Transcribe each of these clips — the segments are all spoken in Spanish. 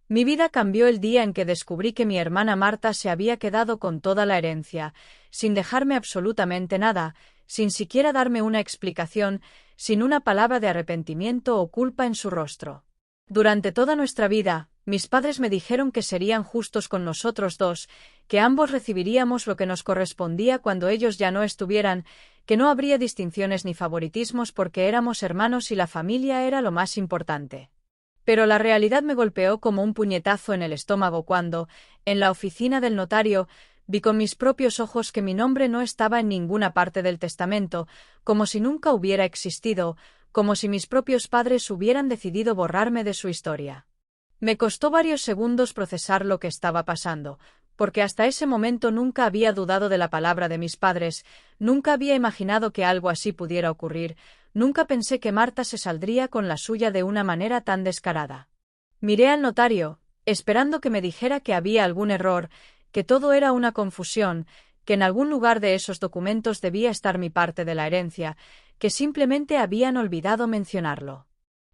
Mi vida cambió el día en que descubrí que mi hermana Marta se había quedado con toda la herencia, sin dejarme absolutamente nada, sin siquiera darme una explicación, sin una palabra de arrepentimiento o culpa en su rostro. Durante toda nuestra vida, mis padres me dijeron que serían justos con nosotros dos, que ambos recibiríamos lo que nos correspondía cuando ellos ya no estuvieran, que no habría distinciones ni favoritismos porque éramos hermanos y la familia era lo más importante. Pero la realidad me golpeó como un puñetazo en el estómago cuando, en la oficina del notario, vi con mis propios ojos que mi nombre no estaba en ninguna parte del testamento, como si nunca hubiera existido, como si mis propios padres hubieran decidido borrarme de su historia. Me costó varios segundos procesar lo que estaba pasando, porque hasta ese momento nunca había dudado de la palabra de mis padres, nunca había imaginado que algo así pudiera ocurrir, nunca pensé que Marta se saldría con la suya de una manera tan descarada. Miré al notario, esperando que me dijera que había algún error, que todo era una confusión, que en algún lugar de esos documentos debía estar mi parte de la herencia, que simplemente habían olvidado mencionarlo.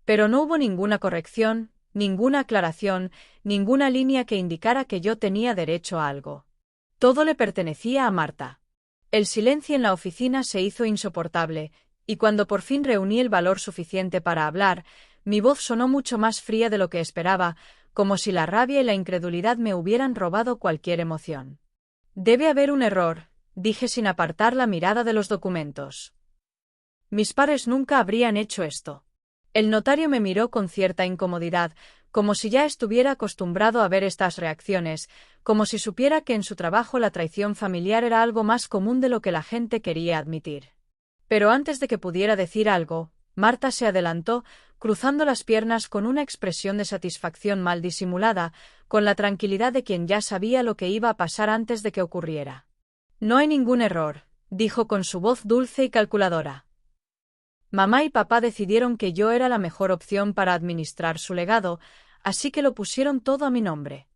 Pero no hubo ninguna corrección, ninguna aclaración, ninguna línea que indicara que yo tenía derecho a algo. Todo le pertenecía a Marta. El silencio en la oficina se hizo insoportable, y cuando por fin reuní el valor suficiente para hablar, mi voz sonó mucho más fría de lo que esperaba, como si la rabia y la incredulidad me hubieran robado cualquier emoción. Debe haber un error, dije sin apartar la mirada de los documentos. Mis padres nunca habrían hecho esto. El notario me miró con cierta incomodidad, como si ya estuviera acostumbrado a ver estas reacciones, como si supiera que en su trabajo la traición familiar era algo más común de lo que la gente quería admitir. Pero antes de que pudiera decir algo, Marta se adelantó, cruzando las piernas con una expresión de satisfacción mal disimulada, con la tranquilidad de quien ya sabía lo que iba a pasar antes de que ocurriera. No hay ningún error, dijo con su voz dulce y calculadora. Mamá y papá decidieron que yo era la mejor opción para administrar su legado, así que lo pusieron todo a mi nombre.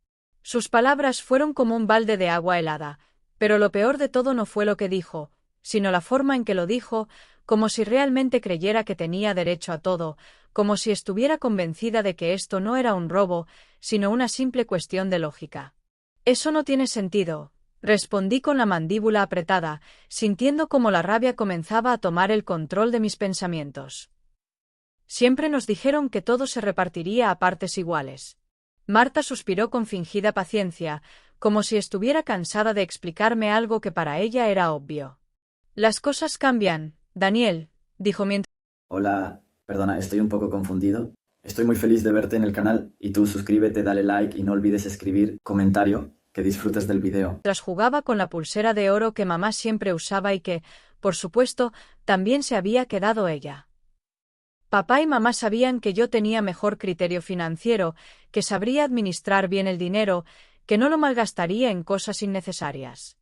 Sus palabras fueron como un balde de agua helada, pero lo peor de todo no fue lo que dijo, sino la forma en que lo dijo, como si realmente creyera que tenía derecho a todo, como si estuviera convencida de que esto no era un robo, sino una simple cuestión de lógica. Eso no tiene sentido, respondí con la mandíbula apretada, sintiendo cómo la rabia comenzaba a tomar el control de mis pensamientos. Siempre nos dijeron que todo se repartiría a partes iguales. Marta suspiró con fingida paciencia, como si estuviera cansada de explicarme algo que para ella era obvio. Las cosas cambian, Daniel, dijo mientras... Hola, perdona, estoy un poco confundido. Estoy muy feliz de verte en el canal y tú suscríbete, dale like y no olvides escribir comentario, que disfrutes del video. Jugaba con la pulsera de oro que mamá siempre usaba y que, por supuesto, también se había quedado ella. Papá y mamá sabían que yo tenía mejor criterio financiero, que sabría administrar bien el dinero, que no lo malgastaría en cosas innecesarias.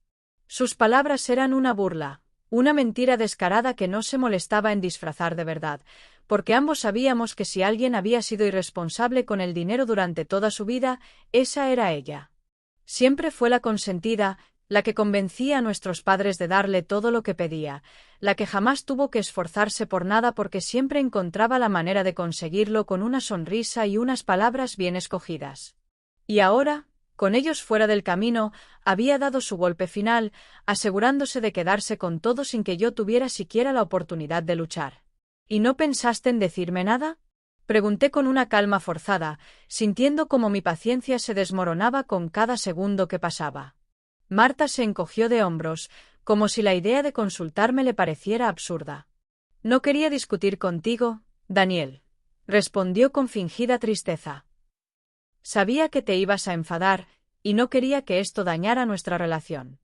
Sus palabras eran una burla, una mentira descarada que no se molestaba en disfrazar de verdad, porque ambos sabíamos que si alguien había sido irresponsable con el dinero durante toda su vida, esa era ella. Siempre fue la consentida, la que convencía a nuestros padres de darle todo lo que pedía, la que jamás tuvo que esforzarse por nada porque siempre encontraba la manera de conseguirlo con una sonrisa y unas palabras bien escogidas. Y ahora, con ellos fuera del camino, había dado su golpe final, asegurándose de quedarse con todo sin que yo tuviera siquiera la oportunidad de luchar. ¿Y no pensaste en decirme nada? Pregunté con una calma forzada, sintiendo cómo mi paciencia se desmoronaba con cada segundo que pasaba. Marta se encogió de hombros, como si la idea de consultarme le pareciera absurda. No quería discutir contigo, Daniel, respondió con fingida tristeza. Sabía que te ibas a enfadar, y no quería que esto dañara nuestra relación.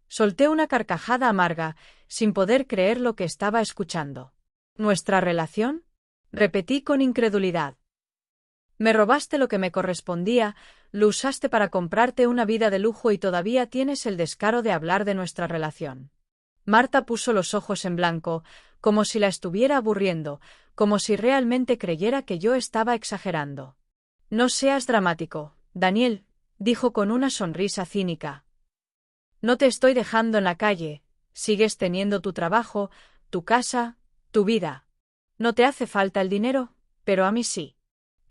Solté una carcajada amarga, sin poder creer lo que estaba escuchando. ¿Nuestra relación? Repetí con incredulidad. Me robaste lo que me correspondía, lo usaste para comprarte una vida de lujo y todavía tienes el descaro de hablar de nuestra relación. Marta puso los ojos en blanco, como si la estuviera aburriendo, como si realmente creyera que yo estaba exagerando. No seas dramático, Daniel, dijo con una sonrisa cínica. No te estoy dejando en la calle, sigues teniendo tu trabajo, tu casa, tu vida. No te hace falta el dinero, pero a mí sí.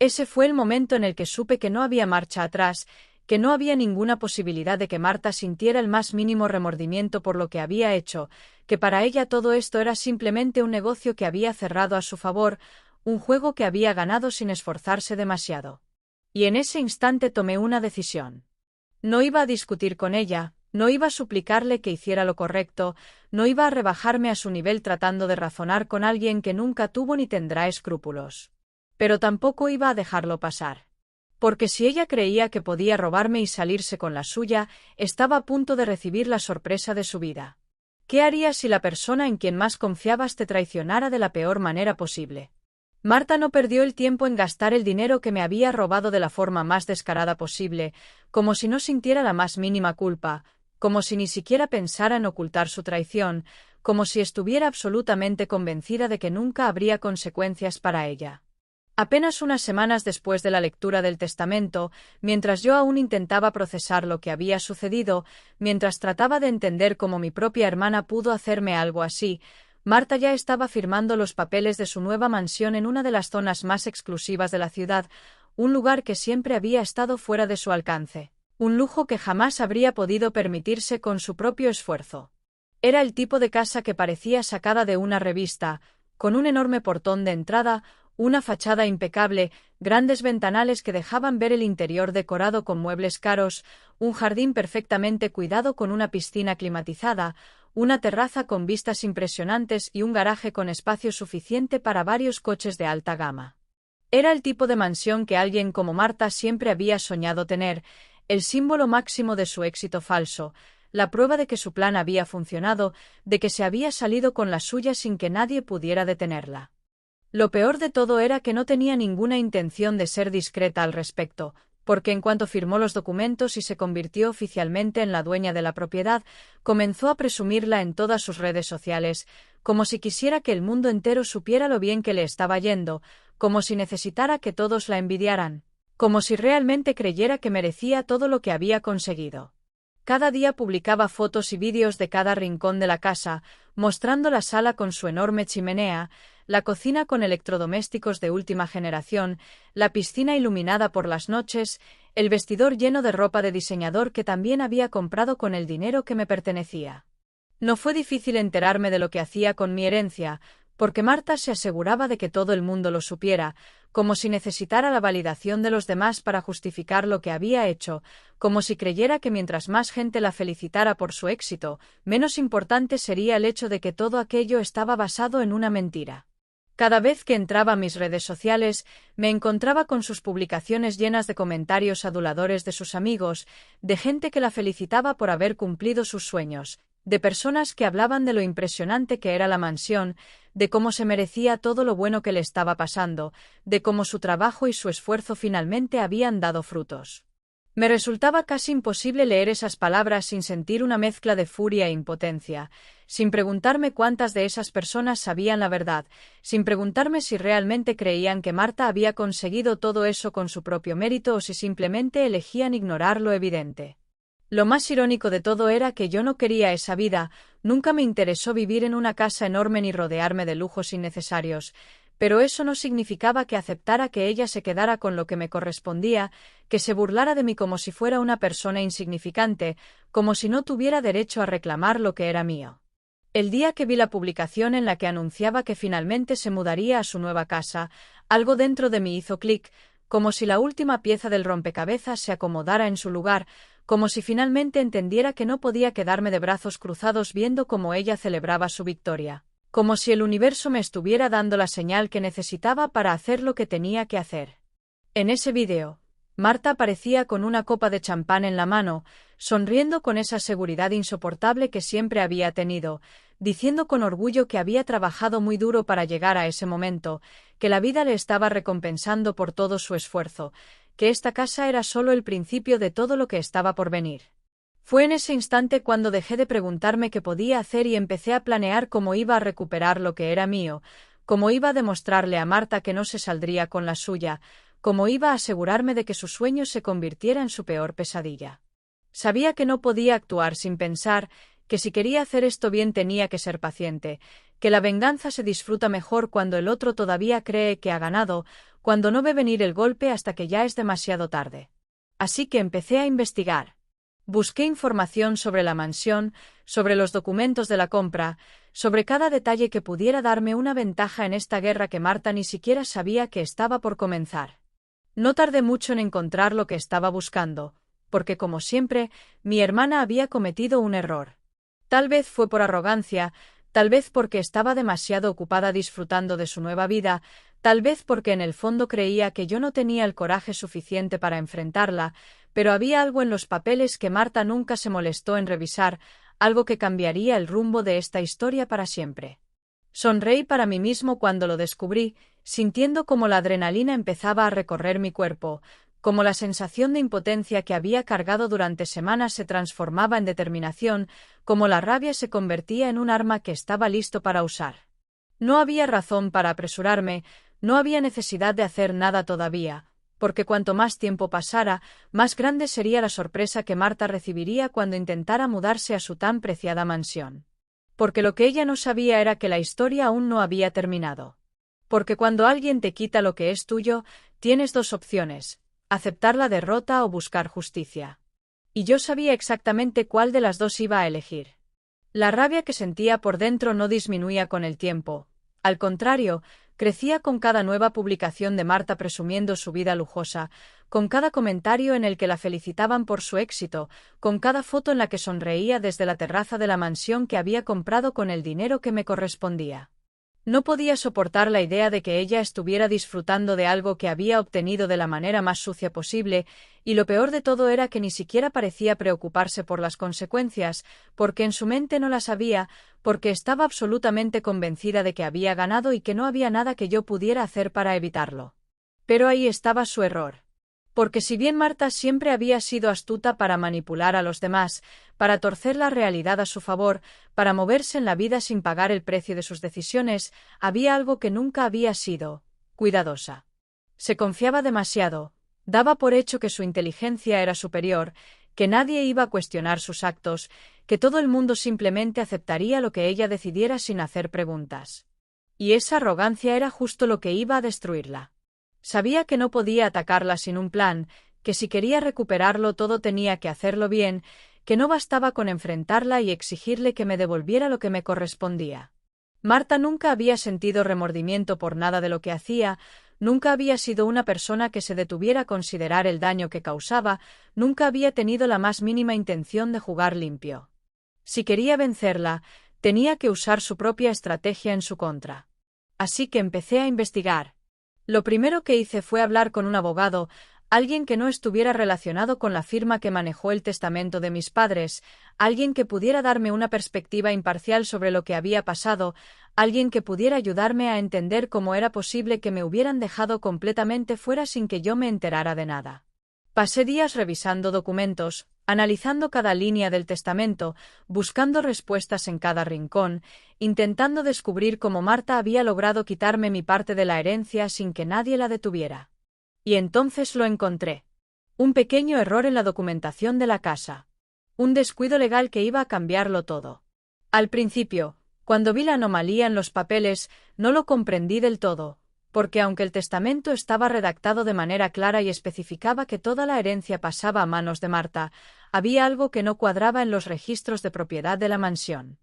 Ese fue el momento en el que supe que no había marcha atrás, que no había ninguna posibilidad de que Marta sintiera el más mínimo remordimiento por lo que había hecho, que para ella todo esto era simplemente un negocio que había cerrado a su favor, un juego que había ganado sin esforzarse demasiado. Y en ese instante tomé una decisión. No iba a discutir con ella, no iba a suplicarle que hiciera lo correcto, no iba a rebajarme a su nivel tratando de razonar con alguien que nunca tuvo ni tendrá escrúpulos. Pero tampoco iba a dejarlo pasar. Porque si ella creía que podía robarme y salirse con la suya, estaba a punto de recibir la sorpresa de su vida. ¿Qué harías si la persona en quien más confiabas te traicionara de la peor manera posible? Marta no perdió el tiempo en gastar el dinero que me había robado de la forma más descarada posible, como si no sintiera la más mínima culpa, como si ni siquiera pensara en ocultar su traición, como si estuviera absolutamente convencida de que nunca habría consecuencias para ella. Apenas unas semanas después de la lectura del testamento, mientras yo aún intentaba procesar lo que había sucedido, mientras trataba de entender cómo mi propia hermana pudo hacerme algo así, Marta ya estaba firmando los papeles de su nueva mansión en una de las zonas más exclusivas de la ciudad, un lugar que siempre había estado fuera de su alcance, un lujo que jamás habría podido permitirse con su propio esfuerzo. Era el tipo de casa que parecía sacada de una revista, con un enorme portón de entrada, una fachada impecable, grandes ventanales que dejaban ver el interior decorado con muebles caros, un jardín perfectamente cuidado con una piscina climatizada, una terraza con vistas impresionantes y un garaje con espacio suficiente para varios coches de alta gama. Era el tipo de mansión que alguien como Marta siempre había soñado tener, el símbolo máximo de su éxito falso, la prueba de que su plan había funcionado, de que se había salido con la suya sin que nadie pudiera detenerla. Lo peor de todo era que no tenía ninguna intención de ser discreta al respecto, porque en cuanto firmó los documentos y se convirtió oficialmente en la dueña de la propiedad, comenzó a presumirla en todas sus redes sociales, como si quisiera que el mundo entero supiera lo bien que le estaba yendo, como si necesitara que todos la envidiaran, como si realmente creyera que merecía todo lo que había conseguido. Cada día publicaba fotos y vídeos de cada rincón de la casa, mostrando la sala con su enorme chimenea, la cocina con electrodomésticos de última generación, la piscina iluminada por las noches, el vestidor lleno de ropa de diseñador que también había comprado con el dinero que me pertenecía. No fue difícil enterarme de lo que hacía con mi herencia, porque Marta se aseguraba de que todo el mundo lo supiera, como si necesitara la validación de los demás para justificar lo que había hecho, como si creyera que mientras más gente la felicitara por su éxito, menos importante sería el hecho de que todo aquello estaba basado en una mentira. Cada vez que entraba a mis redes sociales, me encontraba con sus publicaciones llenas de comentarios aduladores de sus amigos, de gente que la felicitaba por haber cumplido sus sueños, de personas que hablaban de lo impresionante que era la mansión, de cómo se merecía todo lo bueno que le estaba pasando, de cómo su trabajo y su esfuerzo finalmente habían dado frutos. Me resultaba casi imposible leer esas palabras sin sentir una mezcla de furia e impotencia, sin preguntarme cuántas de esas personas sabían la verdad, sin preguntarme si realmente creían que Marta había conseguido todo eso con su propio mérito o si simplemente elegían ignorar lo evidente. Lo más irónico de todo era que yo no quería esa vida, nunca me interesó vivir en una casa enorme ni rodearme de lujos innecesarios, pero eso no significaba que aceptara que ella se quedara con lo que me correspondía, que se burlara de mí como si fuera una persona insignificante, como si no tuviera derecho a reclamar lo que era mío. El día que vi la publicación en la que anunciaba que finalmente se mudaría a su nueva casa, algo dentro de mí hizo clic, como si la última pieza del rompecabezas se acomodara en su lugar, como si finalmente entendiera que no podía quedarme de brazos cruzados viendo cómo ella celebraba su victoria, como si el universo me estuviera dando la señal que necesitaba para hacer lo que tenía que hacer. En ese vídeo, Marta aparecía con una copa de champán en la mano, sonriendo con esa seguridad insoportable que siempre había tenido, diciendo con orgullo que había trabajado muy duro para llegar a ese momento, que la vida le estaba recompensando por todo su esfuerzo, que esta casa era solo el principio de todo lo que estaba por venir. Fue en ese instante cuando dejé de preguntarme qué podía hacer y empecé a planear cómo iba a recuperar lo que era mío, cómo iba a demostrarle a Marta que no se saldría con la suya, cómo iba a asegurarme de que su sueño se convirtiera en su peor pesadilla. Sabía que no podía actuar sin pensar, que si quería hacer esto bien tenía que ser paciente, que la venganza se disfruta mejor cuando el otro todavía cree que ha ganado, cuando no ve venir el golpe hasta que ya es demasiado tarde. Así que empecé a investigar. Busqué información sobre la mansión, sobre los documentos de la compra, sobre cada detalle que pudiera darme una ventaja en esta guerra que Marta ni siquiera sabía que estaba por comenzar. No tardé mucho en encontrar lo que estaba buscando, porque como siempre, mi hermana había cometido un error. Tal vez fue por arrogancia, tal vez porque estaba demasiado ocupada disfrutando de su nueva vida, tal vez porque en el fondo creía que yo no tenía el coraje suficiente para enfrentarla, pero había algo en los papeles que Marta nunca se molestó en revisar, algo que cambiaría el rumbo de esta historia para siempre. Sonreí para mí mismo cuando lo descubrí, sintiendo como la adrenalina empezaba a recorrer mi cuerpo, como la sensación de impotencia que había cargado durante semanas se transformaba en determinación, como la rabia se convertía en un arma que estaba listo para usar. No había razón para apresurarme, no había necesidad de hacer nada todavía, porque cuanto más tiempo pasara, más grande sería la sorpresa que Marta recibiría cuando intentara mudarse a su tan preciada mansión. Porque lo que ella no sabía era que la historia aún no había terminado. Porque cuando alguien te quita lo que es tuyo, tienes dos opciones: aceptar la derrota o buscar justicia. Y yo sabía exactamente cuál de las dos iba a elegir. La rabia que sentía por dentro no disminuía con el tiempo. Al contrario, crecía con cada nueva publicación de Marta presumiendo su vida lujosa, con cada comentario en el que la felicitaban por su éxito, con cada foto en la que sonreía desde la terraza de la mansión que había comprado con el dinero que me correspondía. No podía soportar la idea de que ella estuviera disfrutando de algo que había obtenido de la manera más sucia posible, y lo peor de todo era que ni siquiera parecía preocuparse por las consecuencias, porque en su mente no las había, porque estaba absolutamente convencida de que había ganado y que no había nada que yo pudiera hacer para evitarlo. Pero ahí estaba su error. Porque si bien Marta siempre había sido astuta para manipular a los demás, para torcer la realidad a su favor, para moverse en la vida sin pagar el precio de sus decisiones, había algo que nunca había sido: cuidadosa. Se confiaba demasiado, daba por hecho que su inteligencia era superior, que nadie iba a cuestionar sus actos, que todo el mundo simplemente aceptaría lo que ella decidiera sin hacer preguntas. Y esa arrogancia era justo lo que iba a destruirla. Sabía que no podía atacarla sin un plan, que si quería recuperarlo todo tenía que hacerlo bien, que no bastaba con enfrentarla y exigirle que me devolviera lo que me correspondía. Marta nunca había sentido remordimiento por nada de lo que hacía, nunca había sido una persona que se detuviera a considerar el daño que causaba, nunca había tenido la más mínima intención de jugar limpio. Si quería vencerla, tenía que usar su propia estrategia en su contra. Así que empecé a investigar. Lo primero que hice fue hablar con un abogado, alguien que no estuviera relacionado con la firma que manejó el testamento de mis padres, alguien que pudiera darme una perspectiva imparcial sobre lo que había pasado, alguien que pudiera ayudarme a entender cómo era posible que me hubieran dejado completamente fuera sin que yo me enterara de nada. Pasé días revisando documentos, analizando cada línea del testamento, buscando respuestas en cada rincón, intentando descubrir cómo Marta había logrado quitarme mi parte de la herencia sin que nadie la detuviera. Y entonces lo encontré. Un pequeño error en la documentación de la casa. Un descuido legal que iba a cambiarlo todo. Al principio, cuando vi la anomalía en los papeles, no lo comprendí del todo, porque aunque el testamento estaba redactado de manera clara y especificaba que toda la herencia pasaba a manos de Marta, había algo que no cuadraba en los registros de propiedad de la mansión.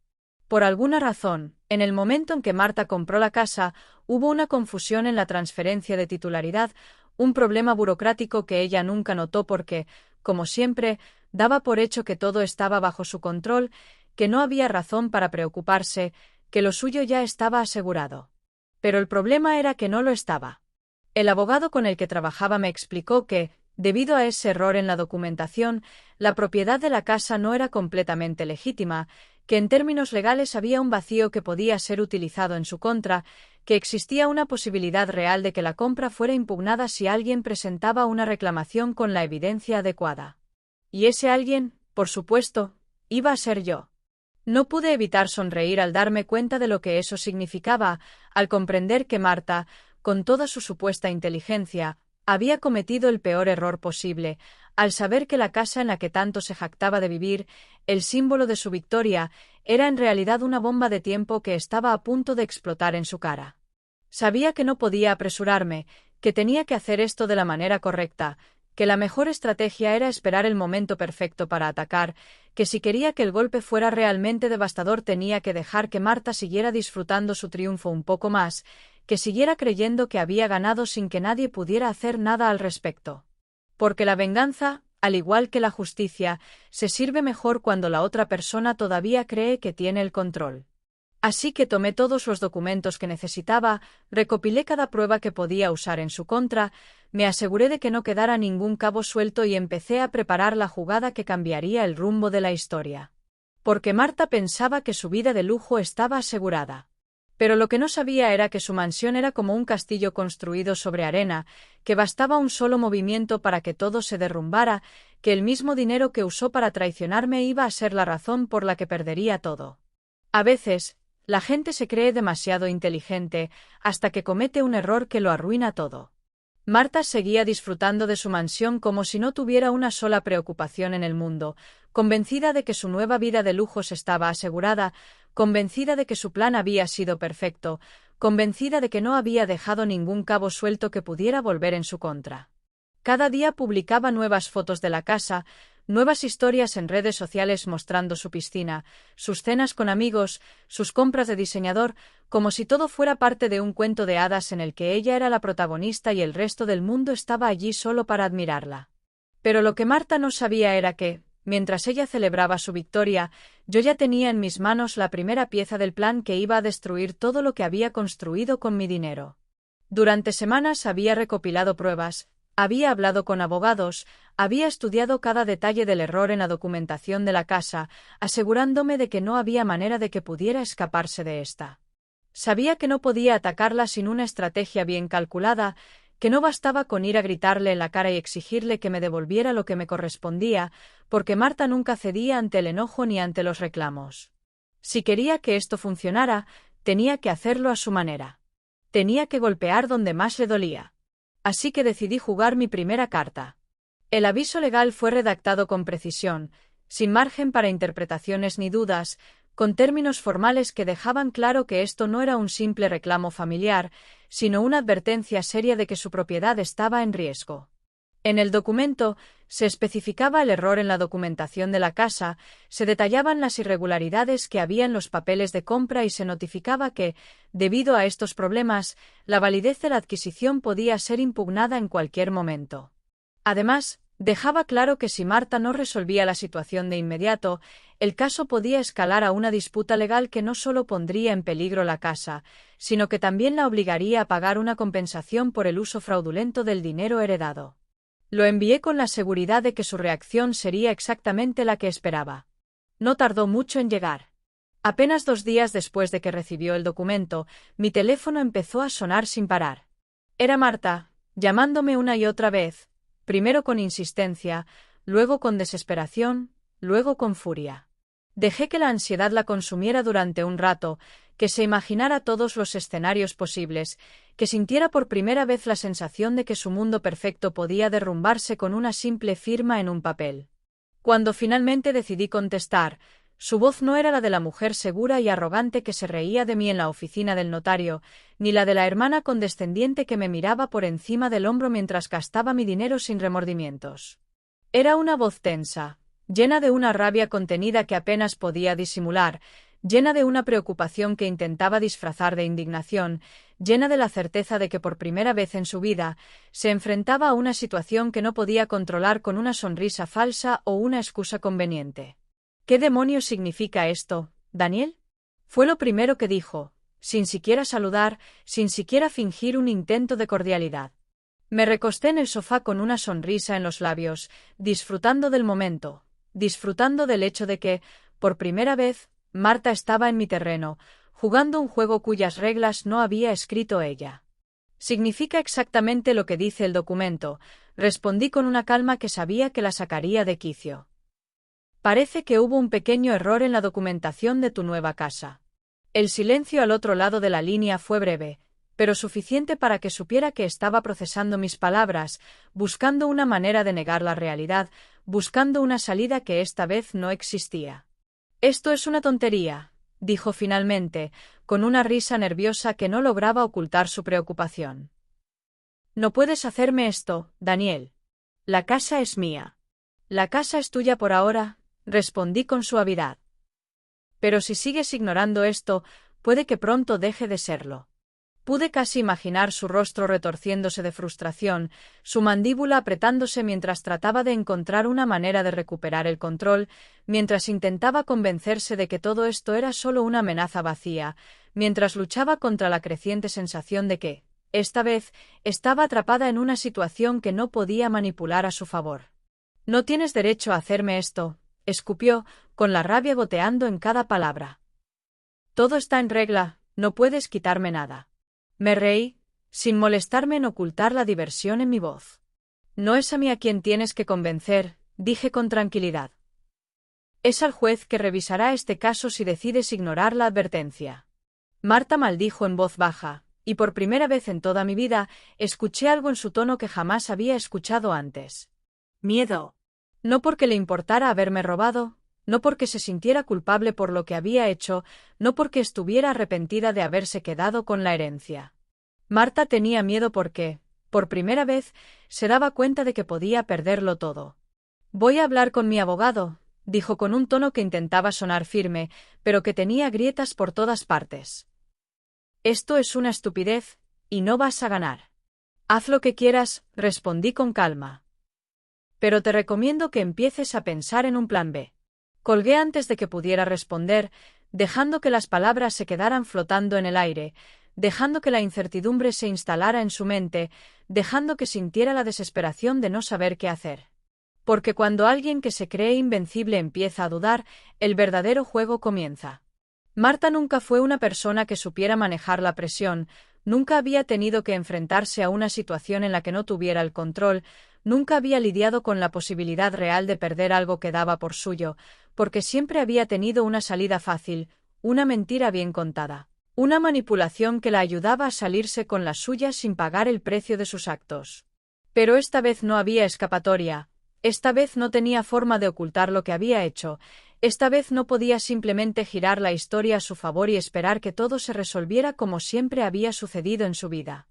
Por alguna razón, en el momento en que Marta compró la casa, hubo una confusión en la transferencia de titularidad, un problema burocrático que ella nunca notó porque, como siempre, daba por hecho que todo estaba bajo su control, que no había razón para preocuparse, que lo suyo ya estaba asegurado. Pero el problema era que no lo estaba. El abogado con el que trabajaba me explicó que, debido a ese error en la documentación, la propiedad de la casa no era completamente legítima, que en términos legales había un vacío que podía ser utilizado en su contra, que existía una posibilidad real de que la compra fuera impugnada si alguien presentaba una reclamación con la evidencia adecuada. Y ese alguien, por supuesto, iba a ser yo. No pude evitar sonreír al darme cuenta de lo que eso significaba, al comprender que Marta, con toda su supuesta inteligencia, Había cometido el peor error posible, al saber que la casa en la que tanto se jactaba de vivir, el símbolo de su victoria, era en realidad una bomba de tiempo que estaba a punto de explotar en su cara. Sabía que no podía apresurarme, que tenía que hacer esto de la manera correcta, que la mejor estrategia era esperar el momento perfecto para atacar, que si quería que el golpe fuera realmente devastador tenía que dejar que Marta siguiera disfrutando su triunfo un poco más, que siguiera creyendo que había ganado sin que nadie pudiera hacer nada al respecto. Porque la venganza, al igual que la justicia, se sirve mejor cuando la otra persona todavía cree que tiene el control. Así que tomé todos los documentos que necesitaba, recopilé cada prueba que podía usar en su contra, me aseguré de que no quedara ningún cabo suelto y empecé a preparar la jugada que cambiaría el rumbo de la historia. Porque Marta pensaba que su vida de lujo estaba asegurada. Pero lo que no sabía era que su mansión era como un castillo construido sobre arena, que bastaba un solo movimiento para que todo se derrumbara, que el mismo dinero que usó para traicionarme iba a ser la razón por la que perdería todo. A veces, la gente se cree demasiado inteligente hasta que comete un error que lo arruina todo. Marta seguía disfrutando de su mansión como si no tuviera una sola preocupación en el mundo, convencida de que su nueva vida de lujos estaba asegurada, convencida de que su plan había sido perfecto, convencida de que no había dejado ningún cabo suelto que pudiera volver en su contra. Cada día publicaba nuevas fotos de la casa, nuevas historias en redes sociales mostrando su piscina, sus cenas con amigos, sus compras de diseñador, como si todo fuera parte de un cuento de hadas en el que ella era la protagonista y el resto del mundo estaba allí solo para admirarla. Pero lo que Marta no sabía era que, mientras ella celebraba su victoria, yo ya tenía en mis manos la primera pieza del plan que iba a destruir todo lo que había construido con mi dinero. Durante semanas había recopilado pruebas, había hablado con abogados, había estudiado cada detalle del error en la documentación de la casa, asegurándome de que no había manera de que pudiera escaparse de esta. Sabía que no podía atacarla sin una estrategia bien calculada, que no bastaba con ir a gritarle en la cara y exigirle que me devolviera lo que me correspondía, porque Marta nunca cedía ante el enojo ni ante los reclamos. Si quería que esto funcionara, tenía que hacerlo a su manera. Tenía que golpear donde más le dolía. Así que decidí jugar mi primera carta. El aviso legal fue redactado con precisión, sin margen para interpretaciones ni dudas, con términos formales que dejaban claro que esto no era un simple reclamo familiar, sino una advertencia seria de que su propiedad estaba en riesgo. En el documento se especificaba el error en la documentación de la casa, se detallaban las irregularidades que había en los papeles de compra y se notificaba que, debido a estos problemas, la validez de la adquisición podía ser impugnada en cualquier momento. Además, dejaba claro que si Marta no resolvía la situación de inmediato, el caso podía escalar a una disputa legal que no solo pondría en peligro la casa, sino que también la obligaría a pagar una compensación por el uso fraudulento del dinero heredado. Lo envié con la seguridad de que su reacción sería exactamente la que esperaba. No tardó mucho en llegar. Apenas 2 días después de que recibió el documento, mi teléfono empezó a sonar sin parar. Era Marta, llamándome una y otra vez, primero con insistencia, luego con desesperación, luego con furia. Dejé que la ansiedad la consumiera durante un rato, que se imaginara todos los escenarios posibles, que sintiera por primera vez la sensación de que su mundo perfecto podía derrumbarse con una simple firma en un papel. Cuando finalmente decidí contestar, su voz no era la de la mujer segura y arrogante que se reía de mí en la oficina del notario, ni la de la hermana condescendiente que me miraba por encima del hombro mientras gastaba mi dinero sin remordimientos. Era una voz tensa, llena de una rabia contenida que apenas podía disimular, llena de una preocupación que intentaba disfrazar de indignación, llena de la certeza de que por primera vez en su vida se enfrentaba a una situación que no podía controlar con una sonrisa falsa o una excusa conveniente. ¿Qué demonios significa esto, Daniel? Fue lo primero que dijo, sin siquiera saludar, sin siquiera fingir un intento de cordialidad. Me recosté en el sofá con una sonrisa en los labios, disfrutando del momento, disfrutando del hecho de que, por primera vez, Marta estaba en mi terreno, jugando un juego cuyas reglas no había escrito ella. Significa exactamente lo que dice el documento, respondí con una calma que sabía que la sacaría de quicio. Parece que hubo un pequeño error en la documentación de tu nueva casa. El silencio al otro lado de la línea fue breve, pero suficiente para que supiera que estaba procesando mis palabras, buscando una manera de negar la realidad, buscando una salida que esta vez no existía. «Esto es una tontería», dijo finalmente, con una risa nerviosa que no lograba ocultar su preocupación. «No puedes hacerme esto, Daniel. La casa es mía». «La casa es tuya por ahora», respondí con suavidad. «Pero si sigues ignorando esto, puede que pronto deje de serlo». Pude casi imaginar su rostro retorciéndose de frustración, su mandíbula apretándose mientras trataba de encontrar una manera de recuperar el control, mientras intentaba convencerse de que todo esto era solo una amenaza vacía, mientras luchaba contra la creciente sensación de que, esta vez, estaba atrapada en una situación que no podía manipular a su favor. «No tienes derecho a hacerme esto», escupió, con la rabia goteando en cada palabra. «Todo está en regla, no puedes quitarme nada». Me reí, sin molestarme en ocultar la diversión en mi voz. «No es a mí a quien tienes que convencer», dije con tranquilidad. «Es al juez que revisará este caso si decides ignorar la advertencia». Marta maldijo en voz baja, y por primera vez en toda mi vida, escuché algo en su tono que jamás había escuchado antes. Miedo. No porque le importara haberme robado, no porque se sintiera culpable por lo que había hecho, no porque estuviera arrepentida de haberse quedado con la herencia. Marta tenía miedo porque, por primera vez, se daba cuenta de que podía perderlo todo. «Voy a hablar con mi abogado», dijo con un tono que intentaba sonar firme, pero que tenía grietas por todas partes. «Esto es una estupidez, y no vas a ganar». «Haz lo que quieras», respondí con calma. «Pero te recomiendo que empieces a pensar en un plan B». Colgué antes de que pudiera responder, dejando que las palabras se quedaran flotando en el aire, dejando que la incertidumbre se instalara en su mente, dejando que sintiera la desesperación de no saber qué hacer. Porque cuando alguien que se cree invencible empieza a dudar, el verdadero juego comienza. Marta nunca fue una persona que supiera manejar la presión, nunca había tenido que enfrentarse a una situación en la que no tuviera el control, nunca había lidiado con la posibilidad real de perder algo que daba por suyo, porque siempre había tenido una salida fácil, una mentira bien contada, una manipulación que la ayudaba a salirse con la suya sin pagar el precio de sus actos. Pero esta vez no había escapatoria, esta vez no tenía forma de ocultar lo que había hecho, esta vez no podía simplemente girar la historia a su favor y esperar que todo se resolviera como siempre había sucedido en su vida.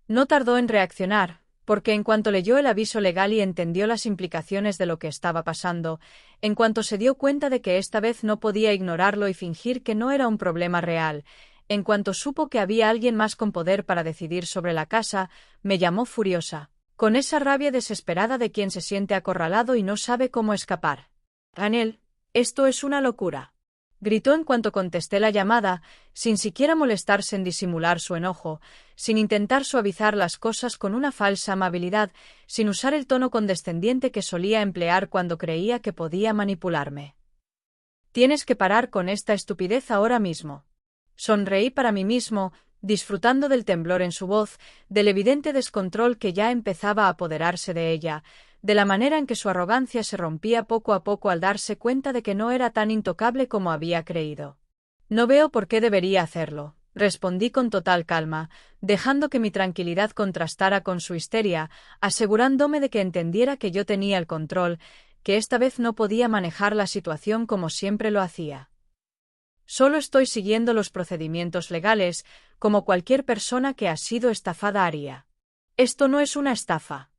No tardó en reaccionar, porque en cuanto leyó el aviso legal y entendió las implicaciones de lo que estaba pasando, en cuanto se dio cuenta de que esta vez no podía ignorarlo y fingir que no era un problema real, en cuanto supo que había alguien más con poder para decidir sobre la casa, me llamó furiosa, con esa rabia desesperada de quien se siente acorralado y no sabe cómo escapar. «Daniel, esto es una locura», gritó en cuanto contesté la llamada, sin siquiera molestarse en disimular su enojo, sin intentar suavizar las cosas con una falsa amabilidad, sin usar el tono condescendiente que solía emplear cuando creía que podía manipularme. «Tienes que parar con esta estupidez ahora mismo». Sonreí para mí mismo, disfrutando del temblor en su voz, del evidente descontrol que ya empezaba a apoderarse de ella, de la manera en que su arrogancia se rompía poco a poco al darse cuenta de que no era tan intocable como había creído. «No veo por qué debería hacerlo», respondí con total calma, dejando que mi tranquilidad contrastara con su histeria, asegurándome de que entendiera que yo tenía el control, que esta vez no podía manejar la situación como siempre lo hacía. «Solo estoy siguiendo los procedimientos legales, como cualquier persona que ha sido estafada haría». «Esto no es una estafa»,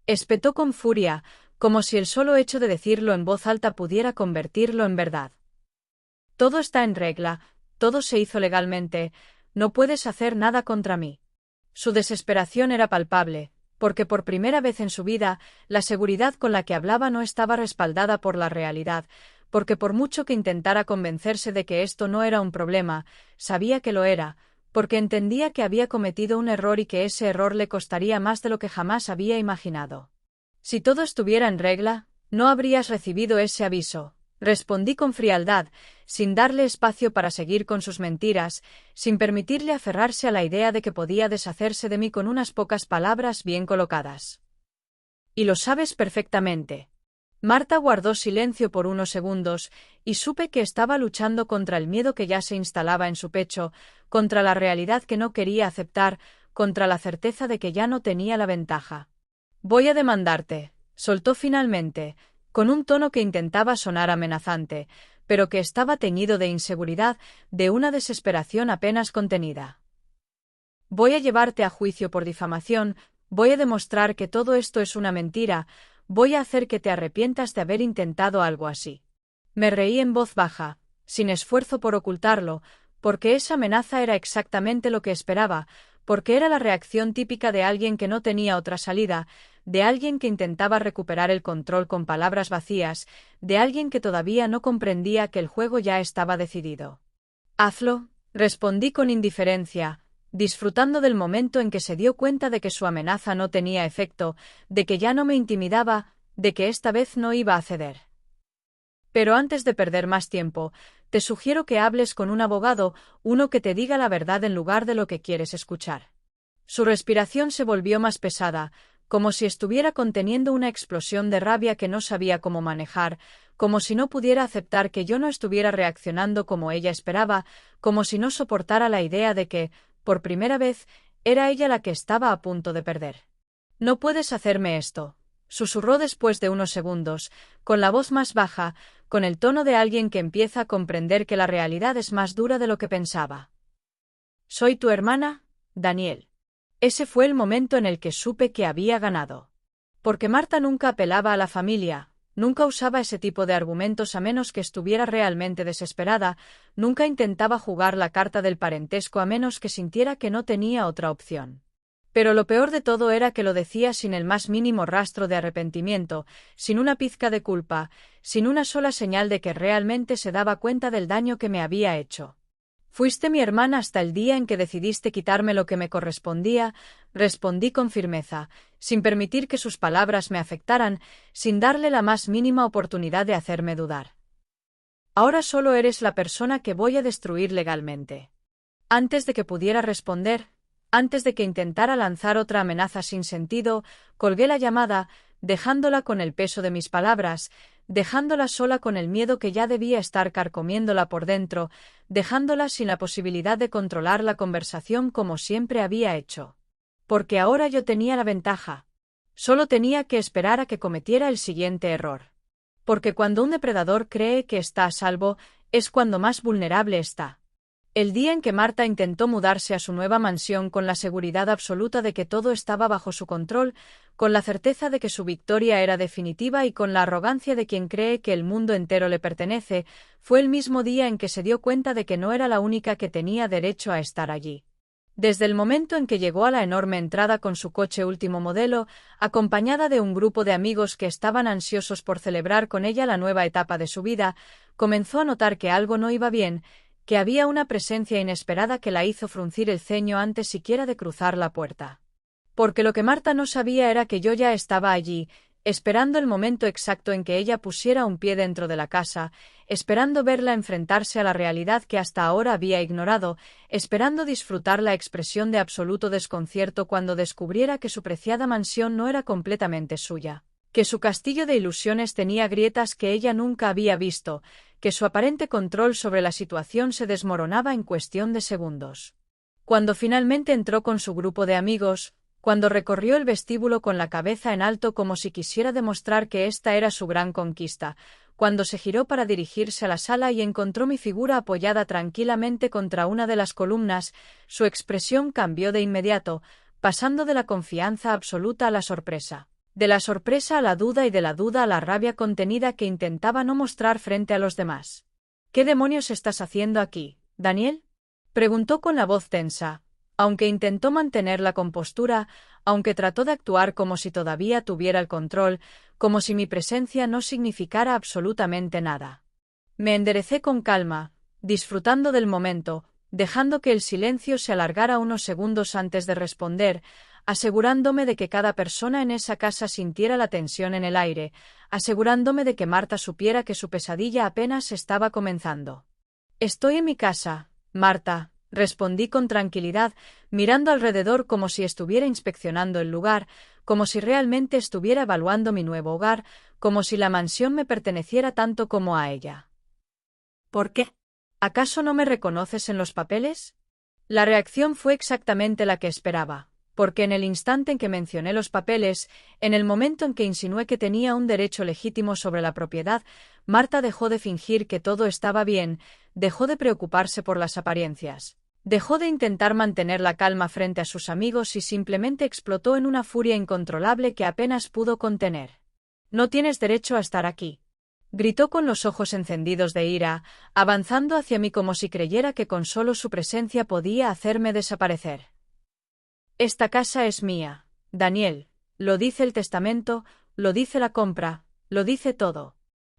espetó con furia, como si el solo hecho de decirlo en voz alta pudiera convertirlo en verdad. «Todo está en regla, todo se hizo legalmente, no puedes hacer nada contra mí». Su desesperación era palpable, porque por primera vez en su vida, la seguridad con la que hablaba no estaba respaldada por la realidad, porque por mucho que intentara convencerse de que esto no era un problema, sabía que lo era, porque entendía que había cometido un error y que ese error le costaría más de lo que jamás había imaginado. «Si todo estuviera en regla, no habrías recibido ese aviso», respondí con frialdad, sin darle espacio para seguir con sus mentiras, sin permitirle aferrarse a la idea de que podía deshacerse de mí con unas pocas palabras bien colocadas. «Y lo sabes perfectamente». Marta guardó silencio por unos segundos, y supe que estaba luchando contra el miedo que ya se instalaba en su pecho, contra la realidad que no quería aceptar, contra la certeza de que ya no tenía la ventaja. «Voy a demandarte», soltó finalmente, con un tono que intentaba sonar amenazante, pero que estaba teñido de inseguridad, de una desesperación apenas contenida. «Voy a llevarte a juicio por difamación, voy a demostrar que todo esto es una mentira, voy a hacer que te arrepientas de haber intentado algo así». Me reí en voz baja, sin esfuerzo por ocultarlo, porque esa amenaza era exactamente lo que esperaba, porque era la reacción típica de alguien que no tenía otra salida, de alguien que intentaba recuperar el control con palabras vacías, de alguien que todavía no comprendía que el juego ya estaba decidido. «Hazlo», respondí con indiferencia, disfrutando del momento en que se dio cuenta de que su amenaza no tenía efecto, de que ya no me intimidaba, de que esta vez no iba a ceder. «Pero antes de perder más tiempo, te sugiero que hables con un abogado, uno que te diga la verdad en lugar de lo que quieres escuchar». Su respiración se volvió más pesada, como si estuviera conteniendo una explosión de rabia que no sabía cómo manejar, como si no pudiera aceptar que yo no estuviera reaccionando como ella esperaba, como si no soportara la idea de que, por primera vez, era ella la que estaba a punto de perder. «No puedes hacerme esto», susurró después de unos segundos, con la voz más baja, con el tono de alguien que empieza a comprender que la realidad es más dura de lo que pensaba. «Soy tu hermana, Daniel». Ese fue el momento en el que supe que había ganado. Porque Marta nunca apelaba a la familia, nunca usaba ese tipo de argumentos a menos que estuviera realmente desesperada, nunca intentaba jugar la carta del parentesco a menos que sintiera que no tenía otra opción. Pero lo peor de todo era que lo decía sin el más mínimo rastro de arrepentimiento, sin una pizca de culpa, sin una sola señal de que realmente se daba cuenta del daño que me había hecho. «Fuiste mi hermana hasta el día en que decidiste quitarme lo que me correspondía», respondí con firmeza, sin permitir que sus palabras me afectaran, sin darle la más mínima oportunidad de hacerme dudar. «Ahora solo eres la persona que voy a destruir legalmente». Antes de que pudiera responder, antes de que intentara lanzar otra amenaza sin sentido, colgué la llamada, dejándola con el peso de mis palabras, dejándola sola con el miedo que ya debía estar carcomiéndola por dentro, dejándola sin la posibilidad de controlar la conversación como siempre había hecho. Porque ahora yo tenía la ventaja. Solo tenía que esperar a que cometiera el siguiente error. Porque cuando un depredador cree que está a salvo, es cuando más vulnerable está. El día en que Marta intentó mudarse a su nueva mansión con la seguridad absoluta de que todo estaba bajo su control, con la certeza de que su victoria era definitiva y con la arrogancia de quien cree que el mundo entero le pertenece, fue el mismo día en que se dio cuenta de que no era la única que tenía derecho a estar allí. Desde el momento en que llegó a la enorme entrada con su coche último modelo, acompañada de un grupo de amigos que estaban ansiosos por celebrar con ella la nueva etapa de su vida, comenzó a notar que algo no iba bien, que había una presencia inesperada que la hizo fruncir el ceño antes siquiera de cruzar la puerta. Porque lo que Marta no sabía era que yo ya estaba allí, esperando el momento exacto en que ella pusiera un pie dentro de la casa, esperando verla enfrentarse a la realidad que hasta ahora había ignorado, esperando disfrutar la expresión de absoluto desconcierto cuando descubriera que su preciada mansión no era completamente suya, que su castillo de ilusiones tenía grietas que ella nunca había visto, que su aparente control sobre la situación se desmoronaba en cuestión de segundos. Cuando finalmente entró con su grupo de amigos, cuando recorrió el vestíbulo con la cabeza en alto como si quisiera demostrar que esta era su gran conquista, cuando se giró para dirigirse a la sala y encontró mi figura apoyada tranquilamente contra una de las columnas, su expresión cambió de inmediato, pasando de la confianza absoluta a la sorpresa. De la sorpresa a la duda y de la duda a la rabia contenida que intentaba no mostrar frente a los demás. «¿Qué demonios estás haciendo aquí, Daniel?», preguntó con la voz tensa, aunque intentó mantener la compostura, aunque trató de actuar como si todavía tuviera el control, como si mi presencia no significara absolutamente nada. Me enderecé con calma, disfrutando del momento, dejando que el silencio se alargara unos segundos antes de responder, asegurándome de que cada persona en esa casa sintiera la tensión en el aire, asegurándome de que Marta supiera que su pesadilla apenas estaba comenzando. «Estoy en mi casa, Marta», respondí con tranquilidad, mirando alrededor como si estuviera inspeccionando el lugar, como si realmente estuviera evaluando mi nuevo hogar, como si la mansión me perteneciera tanto como a ella. ¿Por qué? ¿Acaso no me reconoces en los papeles? La reacción fue exactamente la que esperaba, porque en el instante en que mencioné los papeles, en el momento en que insinué que tenía un derecho legítimo sobre la propiedad, Marta dejó de fingir que todo estaba bien, dejó de preocuparse por las apariencias. Dejó de intentar mantener la calma frente a sus amigos y simplemente explotó en una furia incontrolable que apenas pudo contener. «No tienes derecho a estar aquí», gritó con los ojos encendidos de ira, avanzando hacia mí como si creyera que con solo su presencia podía hacerme desaparecer. «Esta casa es mía, Daniel, lo dice el testamento, lo dice la compra, lo dice todo».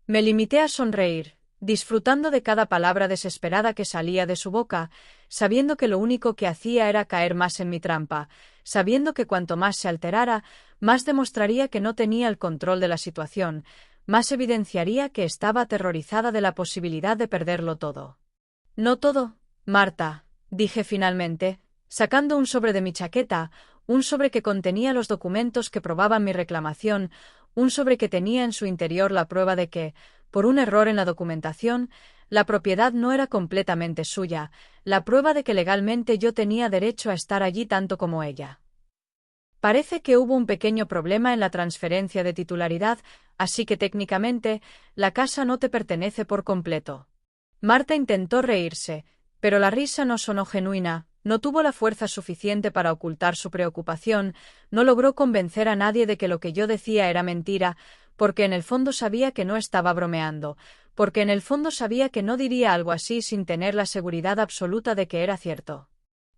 Me limité a sonreír, disfrutando de cada palabra desesperada que salía de su boca, sabiendo que lo único que hacía era caer más en mi trampa, sabiendo que cuanto más se alterara, más demostraría que no tenía el control de la situación, más evidenciaría que estaba aterrorizada de la posibilidad de perderlo todo. «No todo, Marta», dije finalmente, sacando un sobre de mi chaqueta, un sobre que contenía los documentos que probaban mi reclamación, un sobre que tenía en su interior la prueba de que, por un error en la documentación, la propiedad no era completamente suya, la prueba de que legalmente yo tenía derecho a estar allí tanto como ella. Parece que hubo un pequeño problema en la transferencia de titularidad, así que técnicamente, la casa no te pertenece por completo. Marta intentó reírse, pero la risa no sonó genuina, no tuvo la fuerza suficiente para ocultar su preocupación, no logró convencer a nadie de que lo que yo decía era mentira, porque en el fondo sabía que no estaba bromeando, porque en el fondo sabía que no diría algo así sin tener la seguridad absoluta de que era cierto.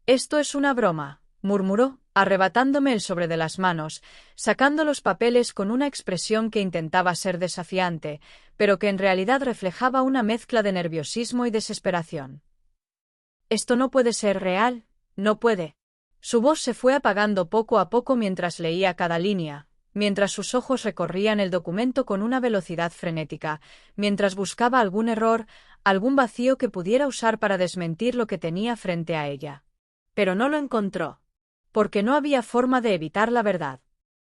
«Esto es una broma», murmuró, arrebatándome el sobre de las manos, sacando los papeles con una expresión que intentaba ser desafiante, pero que en realidad reflejaba una mezcla de nerviosismo y desesperación. «Esto no puede ser real, no puede». Su voz se fue apagando poco a poco mientras leía cada línea, mientras sus ojos recorrían el documento con una velocidad frenética, mientras buscaba algún error, algún vacío que pudiera usar para desmentir lo que tenía frente a ella. Pero no lo encontró. Porque no había forma de evitar la verdad.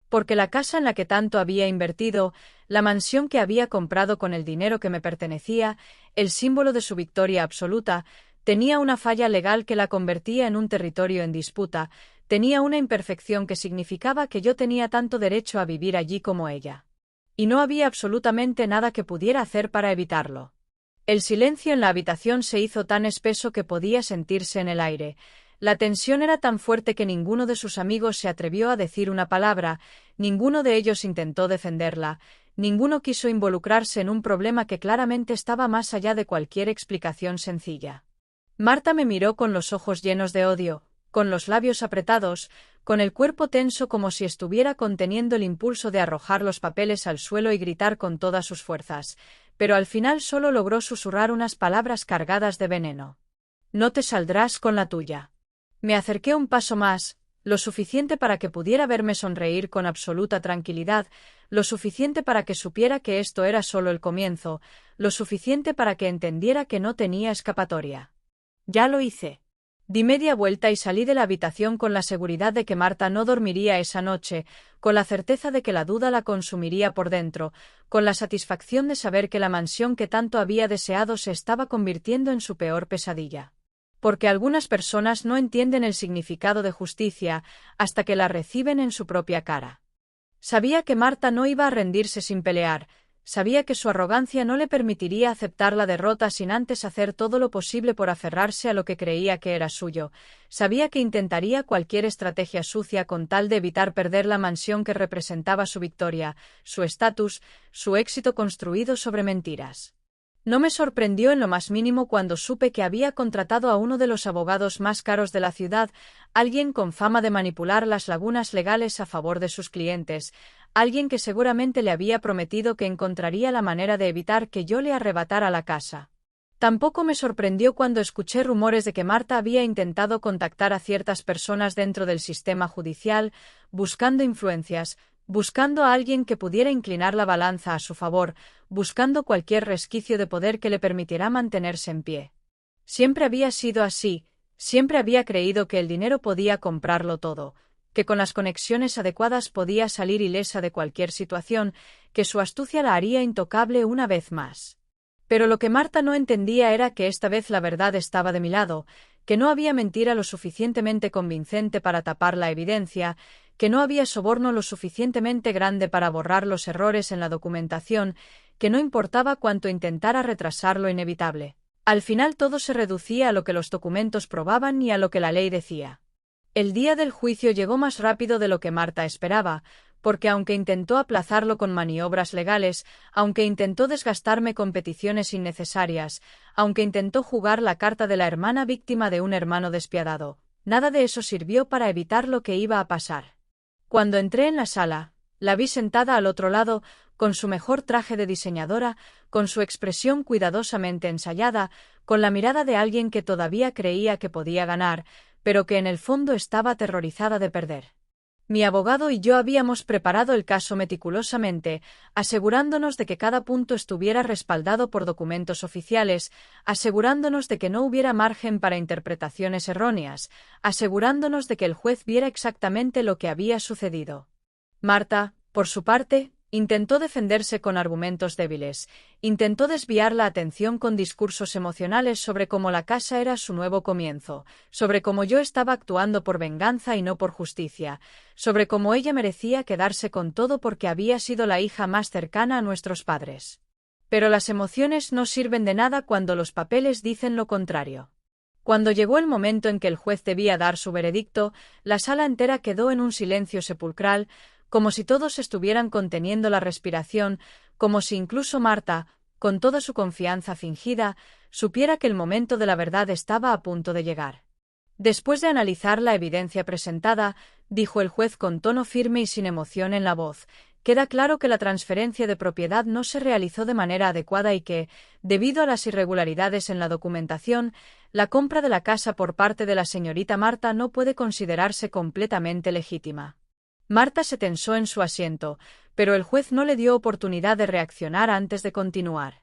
Porque la casa en la que tanto había invertido, la mansión que había comprado con el dinero que me pertenecía, el símbolo de su victoria absoluta, tenía una falla legal que la convertía en un territorio en disputa, tenía una imperfección que significaba que yo tenía tanto derecho a vivir allí como ella. Y no había absolutamente nada que pudiera hacer para evitarlo. El silencio en la habitación se hizo tan espeso que podía sentirse en el aire. La tensión era tan fuerte que ninguno de sus amigos se atrevió a decir una palabra, ninguno de ellos intentó defenderla, ninguno quiso involucrarse en un problema que claramente estaba más allá de cualquier explicación sencilla. Marta me miró con los ojos llenos de odio, con los labios apretados, con el cuerpo tenso como si estuviera conteniendo el impulso de arrojar los papeles al suelo y gritar con todas sus fuerzas, pero al final solo logró susurrar unas palabras cargadas de veneno. «No te saldrás con la tuya». Me acerqué un paso más, lo suficiente para que pudiera verme sonreír con absoluta tranquilidad, lo suficiente para que supiera que esto era solo el comienzo, lo suficiente para que entendiera que no tenía escapatoria. Ya lo hice. Di media vuelta y salí de la habitación con la seguridad de que Marta no dormiría esa noche, con la certeza de que la duda la consumiría por dentro, con la satisfacción de saber que la mansión que tanto había deseado se estaba convirtiendo en su peor pesadilla. Porque algunas personas no entienden el significado de justicia hasta que la reciben en su propia cara. Sabía que Marta no iba a rendirse sin pelear, sabía que su arrogancia no le permitiría aceptar la derrota sin antes hacer todo lo posible por aferrarse a lo que creía que era suyo, sabía que intentaría cualquier estrategia sucia con tal de evitar perder la mansión que representaba su victoria, su estatus, su éxito construido sobre mentiras. No me sorprendió en lo más mínimo cuando supe que había contratado a uno de los abogados más caros de la ciudad, alguien con fama de manipular las lagunas legales a favor de sus clientes, alguien que seguramente le había prometido que encontraría la manera de evitar que yo le arrebatara la casa. Tampoco me sorprendió cuando escuché rumores de que Marta había intentado contactar a ciertas personas dentro del sistema judicial, buscando influencias, buscando a alguien que pudiera inclinar la balanza a su favor, buscando cualquier resquicio de poder que le permitiera mantenerse en pie. Siempre había sido así, Siempre había creído que el dinero podía comprarlo todo, que con las conexiones adecuadas podía salir ilesa de cualquier situación, que su astucia la haría intocable una vez más. Pero lo que Marta no entendía era que esta vez la verdad estaba de mi lado, que no había mentira lo suficientemente convincente para tapar la evidencia, que no había soborno lo suficientemente grande para borrar los errores en la documentación, que no importaba cuánto intentara retrasar lo inevitable. Al final todo se reducía a lo que los documentos probaban y a lo que la ley decía. El día del juicio llegó más rápido de lo que Marta esperaba, porque aunque intentó aplazarlo con maniobras legales, aunque intentó desgastarme con peticiones innecesarias, aunque intentó jugar la carta de la hermana víctima de un hermano despiadado, nada de eso sirvió para evitar lo que iba a pasar. Cuando entré en la sala, la vi sentada al otro lado, con su mejor traje de diseñadora, con su expresión cuidadosamente ensayada, con la mirada de alguien que todavía creía que podía ganar, pero que en el fondo estaba aterrorizada de perder. Mi abogado y yo habíamos preparado el caso meticulosamente, asegurándonos de que cada punto estuviera respaldado por documentos oficiales, asegurándonos de que no hubiera margen para interpretaciones erróneas, asegurándonos de que el juez viera exactamente lo que había sucedido. Marta, por su parte, intentó defenderse con argumentos débiles, intentó desviar la atención con discursos emocionales sobre cómo la casa era su nuevo comienzo, sobre cómo yo estaba actuando por venganza y no por justicia, sobre cómo ella merecía quedarse con todo porque había sido la hija más cercana a nuestros padres. Pero las emociones no sirven de nada cuando los papeles dicen lo contrario. Cuando llegó el momento en que el juez debía dar su veredicto, la sala entera quedó en un silencio sepulcral, como si todos estuvieran conteniendo la respiración, como si incluso Marta, con toda su confianza fingida, supiera que el momento de la verdad estaba a punto de llegar. Después de analizar la evidencia presentada, dijo el juez con tono firme y sin emoción en la voz, queda claro que la transferencia de propiedad no se realizó de manera adecuada y que, debido a las irregularidades en la documentación, la compra de la casa por parte de la señorita Marta no puede considerarse completamente legítima. Marta se tensó en su asiento, pero el juez no le dio oportunidad de reaccionar antes de continuar.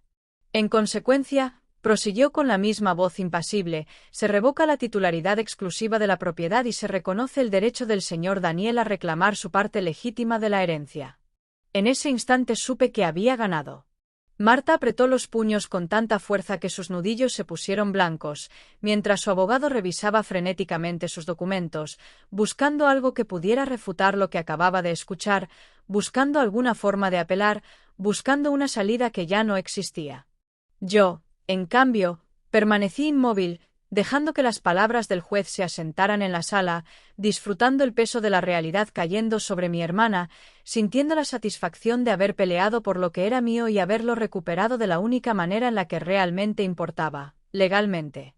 En consecuencia, prosiguió con la misma voz impasible, se revoca la titularidad exclusiva de la propiedad y se reconoce el derecho del señor Daniel a reclamar su parte legítima de la herencia. En ese instante supe que había ganado. Marta apretó los puños con tanta fuerza que sus nudillos se pusieron blancos, mientras su abogado revisaba frenéticamente sus documentos, buscando algo que pudiera refutar lo que acababa de escuchar, buscando alguna forma de apelar, buscando una salida que ya no existía. Yo, en cambio, permanecí inmóvil, dejando que las palabras del juez se asentaran en la sala, disfrutando el peso de la realidad cayendo sobre mi hermana, sintiendo la satisfacción de haber peleado por lo que era mío y haberlo recuperado de la única manera en la que realmente importaba, legalmente.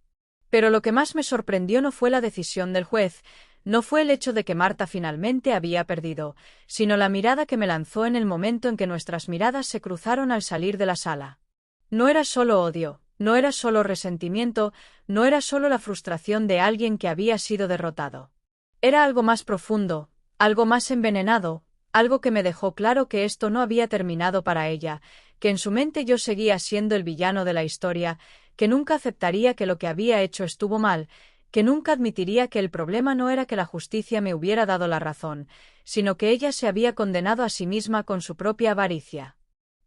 Pero lo que más me sorprendió no fue la decisión del juez, no fue el hecho de que Marta finalmente había perdido, sino la mirada que me lanzó en el momento en que nuestras miradas se cruzaron al salir de la sala. No era solo odio. No era solo resentimiento, no era solo la frustración de alguien que había sido derrotado. Era algo más profundo, algo más envenenado, algo que me dejó claro que esto no había terminado para ella, que en su mente yo seguía siendo el villano de la historia, que nunca aceptaría que lo que había hecho estuvo mal, que nunca admitiría que el problema no era que la justicia me hubiera dado la razón, sino que ella se había condenado a sí misma con su propia avaricia.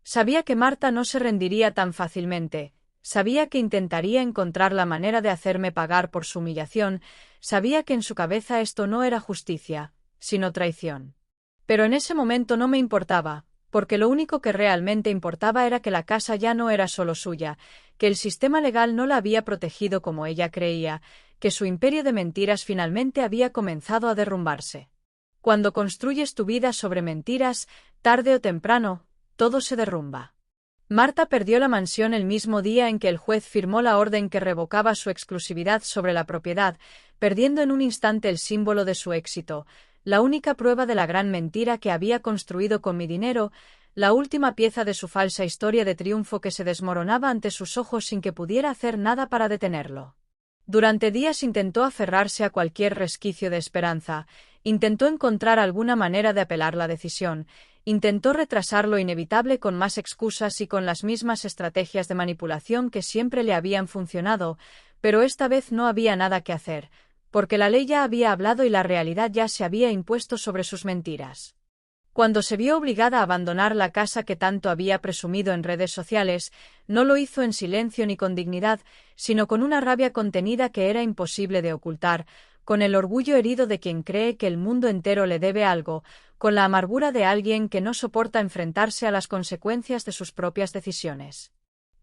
Sabía que Marta no se rendiría tan fácilmente. Sabía que intentaría encontrar la manera de hacerme pagar por su humillación, sabía que en su cabeza esto no era justicia, sino traición. Pero en ese momento no me importaba, porque lo único que realmente importaba era que la casa ya no era solo suya, que el sistema legal no la había protegido como ella creía, que su imperio de mentiras finalmente había comenzado a derrumbarse. Cuando construyes tu vida sobre mentiras, tarde o temprano, todo se derrumba. Marta perdió la mansión el mismo día en que el juez firmó la orden que revocaba su exclusividad sobre la propiedad, perdiendo en un instante el símbolo de su éxito, la única prueba de la gran mentira que había construido con mi dinero, la última pieza de su falsa historia de triunfo que se desmoronaba ante sus ojos sin que pudiera hacer nada para detenerlo. Durante días intentó aferrarse a cualquier resquicio de esperanza, intentó encontrar alguna manera de apelar la decisión, intentó retrasar lo inevitable con más excusas y con las mismas estrategias de manipulación que siempre le habían funcionado, pero esta vez no había nada que hacer, porque la ley ya había hablado y la realidad ya se había impuesto sobre sus mentiras. Cuando se vio obligada a abandonar la casa que tanto había presumido en redes sociales, no lo hizo en silencio ni con dignidad, sino con una rabia contenida que era imposible de ocultar, con el orgullo herido de quien cree que el mundo entero le debe algo, con la amargura de alguien que no soporta enfrentarse a las consecuencias de sus propias decisiones.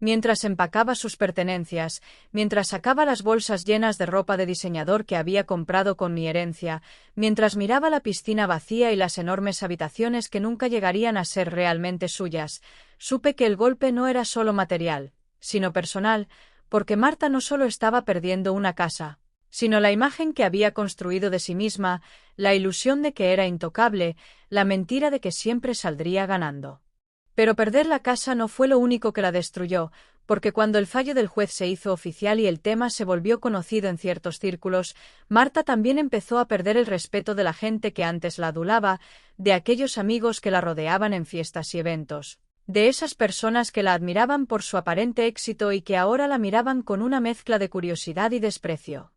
Mientras empacaba sus pertenencias, mientras sacaba las bolsas llenas de ropa de diseñador que había comprado con mi herencia, mientras miraba la piscina vacía y las enormes habitaciones que nunca llegarían a ser realmente suyas, supe que el golpe no era solo material, sino personal, porque Marta no solo estaba perdiendo una casa, sino la imagen que había construido de sí misma, la ilusión de que era intocable, la mentira de que siempre saldría ganando. Pero perder la casa no fue lo único que la destruyó, porque cuando el fallo del juez se hizo oficial y el tema se volvió conocido en ciertos círculos, Marta también empezó a perder el respeto de la gente que antes la adulaba, de aquellos amigos que la rodeaban en fiestas y eventos, de esas personas que la admiraban por su aparente éxito y que ahora la miraban con una mezcla de curiosidad y desprecio.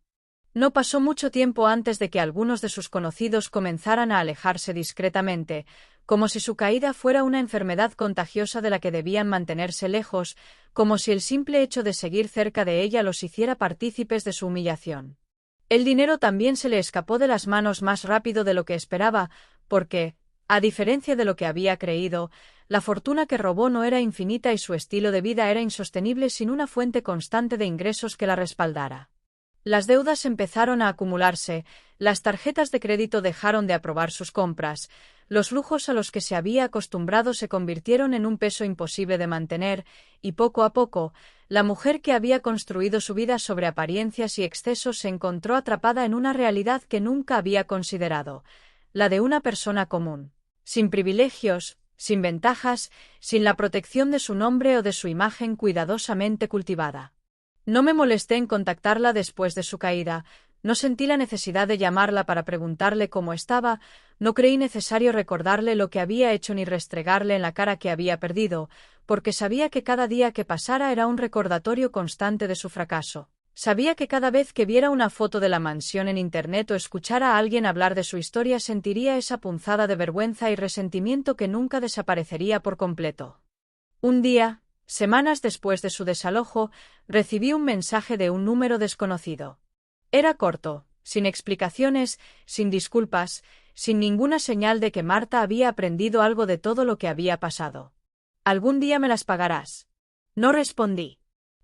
No pasó mucho tiempo antes de que algunos de sus conocidos comenzaran a alejarse discretamente, como si su caída fuera una enfermedad contagiosa de la que debían mantenerse lejos, como si el simple hecho de seguir cerca de ella los hiciera partícipes de su humillación. El dinero también se le escapó de las manos más rápido de lo que esperaba, porque, a diferencia de lo que había creído, la fortuna que robó no era infinita y su estilo de vida era insostenible sin una fuente constante de ingresos que la respaldara. Las deudas empezaron a acumularse, las tarjetas de crédito dejaron de aprobar sus compras, los lujos a los que se había acostumbrado se convirtieron en un peso imposible de mantener, y poco a poco, la mujer que había construido su vida sobre apariencias y excesos se encontró atrapada en una realidad que nunca había considerado, la de una persona común, sin privilegios, sin ventajas, sin la protección de su nombre o de su imagen cuidadosamente cultivada. No me molesté en contactarla después de su caída, no sentí la necesidad de llamarla para preguntarle cómo estaba, no creí necesario recordarle lo que había hecho ni restregarle en la cara que había perdido, porque sabía que cada día que pasara era un recordatorio constante de su fracaso. Sabía que cada vez que viera una foto de la mansión en internet o escuchara a alguien hablar de su historia sentiría esa punzada de vergüenza y resentimiento que nunca desaparecería por completo. Un día, semanas después de su desalojo, recibí un mensaje de un número desconocido. Era corto, sin explicaciones, sin disculpas, sin ninguna señal de que Marta había aprendido algo de todo lo que había pasado. «Algún día me las pagarás». No respondí.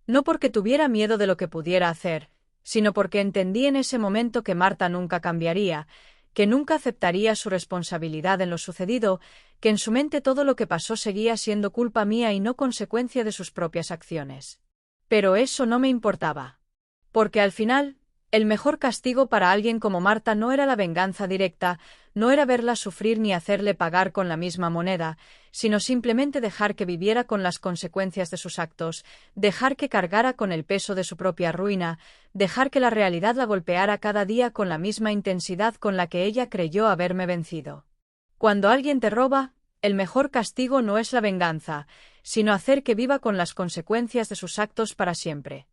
No porque tuviera miedo de lo que pudiera hacer, sino porque entendí en ese momento que Marta nunca cambiaría, que nunca aceptaría su responsabilidad en lo sucedido, que en su mente todo lo que pasó seguía siendo culpa mía y no consecuencia de sus propias acciones. Pero eso no me importaba. Porque al final, el mejor castigo para alguien como Marta no era la venganza directa, no era verla sufrir ni hacerle pagar con la misma moneda, sino simplemente dejar que viviera con las consecuencias de sus actos, dejar que cargara con el peso de su propia ruina, dejar que la realidad la golpeara cada día con la misma intensidad con la que ella creyó haberme vencido. Cuando alguien te roba, el mejor castigo no es la venganza, sino hacer que viva con las consecuencias de sus actos para siempre.